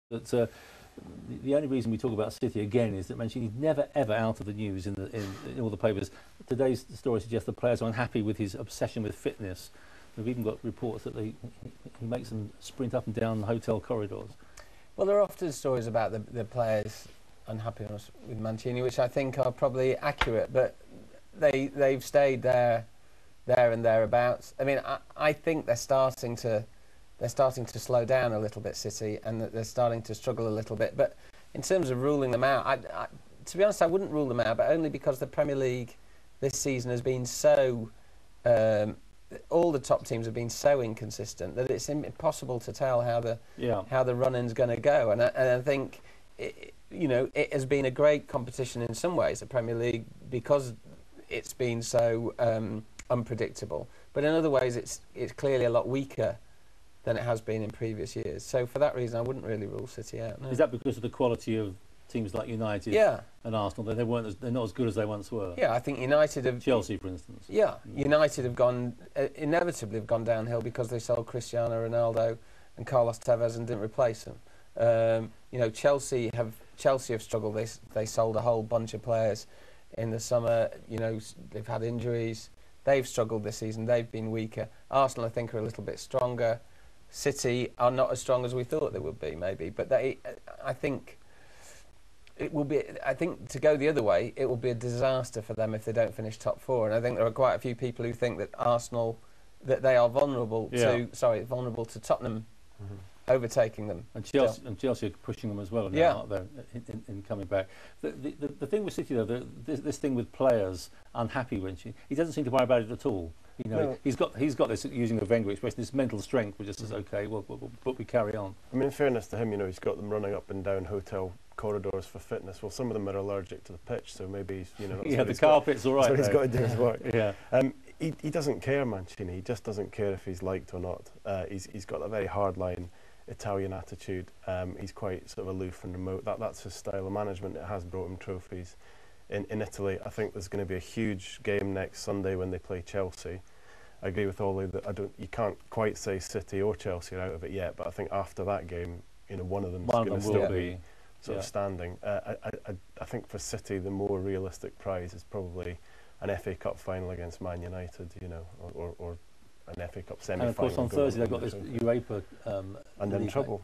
that the only reason we talk about City again is that Mancini's never ever out of the news in all the papers. Today's story suggests the players are unhappy with his obsession with fitness. We've even got reports that he makes them sprint up and down the hotel corridors. Well, there are often stories about the players' unhappiness with Mancini, which I think are probably accurate, but they've stayed there and thereabouts. I mean, I think they're starting to slow down a little bit, City, and that they're starting to struggle a little bit. But in terms of ruling them out, to be honest, I wouldn't rule them out, but only because the Premier League this season has been so... all the top teams have been so inconsistent that it's impossible to tell how the run-in's going to go. And I think, it has been a great competition in some ways, the Premier League, because it's been so unpredictable. But in other ways, it's clearly a lot weaker than it has been in previous years. So for that reason, I wouldn't really rule City out. No. Is that because of the quality of teams like United and Arsenal? They're not as good as they once were. Yeah, I think United have... Chelsea, for instance. Yeah, United have gone... inevitably have gone downhill because they sold Cristiano Ronaldo and Carlos Tevez and didn't replace them. Chelsea have struggled. They sold a whole bunch of players in the summer. They've had injuries. They've struggled this season. They've been weaker. Arsenal, I think, are a little bit stronger. City are not as strong as we thought they would be, maybe. But I think it will be. I think to go the other way, it will be a disaster for them if they don't finish top four. And I think there are quite a few people who think that Arsenal, that they are vulnerable to Tottenham overtaking them. And Chelsea are pushing them as well now, aren't they, in coming back. The thing with City, though, this thing with players unhappy when he doesn't seem to worry about it at all. He's got this, using the Wenger expression, this mental strength, which just says, okay, but we carry on. I mean, in fairness to him, he's got them running up and down hotel corridors for fitness. Well, some of them are allergic to the pitch, so maybe the carpet's all right. So he's got to do his work. He doesn't care, Mancini. He just doesn't care if he's liked or not. He's got a very hardline Italian attitude. He's quite sort of aloof and remote. That's his style of management. It has brought him trophies. In Italy, I think there's going to be a huge game next Sunday when they play Chelsea. I agree with Ollie that you can't quite say City or Chelsea are out of it yet, but I think after that game, one of them is going to still be sort of standing. I think for City, the more realistic prize is probably an FA Cup final against Man United, or an FA Cup semi-final. And of course, on Thursday they've got this Europa. And in trouble.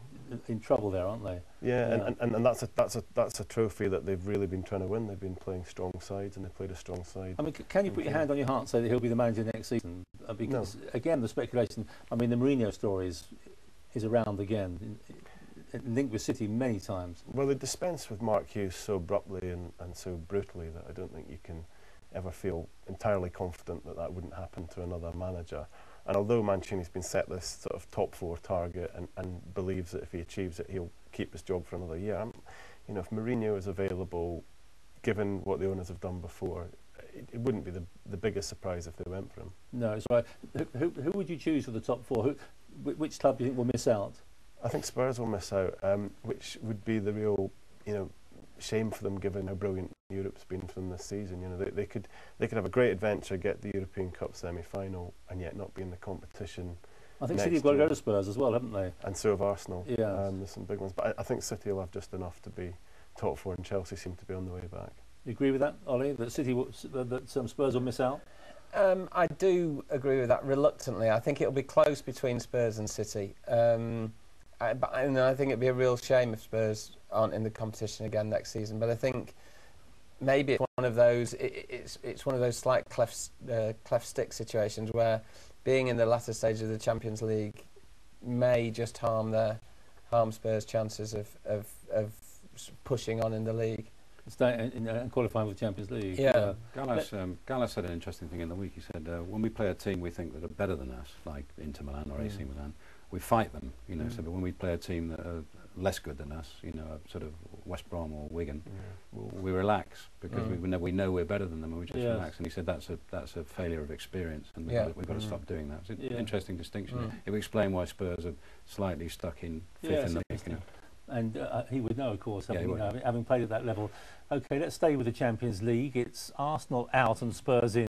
In trouble there, aren't they? Yeah, and that's a trophy that they've really been trying to win. They've been playing strong sides, and they played a strong side. I mean, can you put your hand on your heart and say that he'll be the manager next season? Because again, the speculation. I mean, the Mourinho story is around again, linked with City many times. Well, they dispensed with Mark Hughes so abruptly and so brutally that I don't think you can ever feel entirely confident that wouldn't happen to another manager. And although Mancini's been set this sort of top four target and believes that if he achieves it, he'll keep his job for another year, if Mourinho is available, given what the owners have done before, it wouldn't be the biggest surprise if they went for him. No, it's right. Who would you choose for the top four? Which club do you think will miss out? I think Spurs will miss out, which would be the real, shame for them, given how brilliant Europe's been for them this season. They could have a great adventure, get the European Cup semi-final, and yet not be in the competition. I think City have got to go to Spurs as well, haven't they? And so have Arsenal. Yeah. There's some big ones, but I think City will have just enough to be top four, and Chelsea seem to be on the way back. You agree with that, Ollie? That Spurs will miss out? I do agree with that reluctantly. I think it'll be close between Spurs and City. I think it'd be a real shame if Spurs aren't in the competition again next season. But I think maybe it's one of those. It's one of those slight cleft stick situations where being in the latter stage of the Champions League may just harm Spurs' chances of pushing on in the league. And qualifying for the Champions League. Yeah. Gallas said an interesting thing in the week. He said, when we play a team we think that are better than us, like Inter Milan or AC Milan, we fight them, So, but when we play a team that are less good than us, sort of West Brom or Wigan, we relax because we know we're better than them, and we just relax. And he said that's a failure of experience, and we've got to stop doing that. It's an interesting distinction. It would explain why Spurs are slightly stuck in fifth in the league. And he would know, of course, having played at that level. OK, let's stay with the Champions League. It's Arsenal out and Spurs in.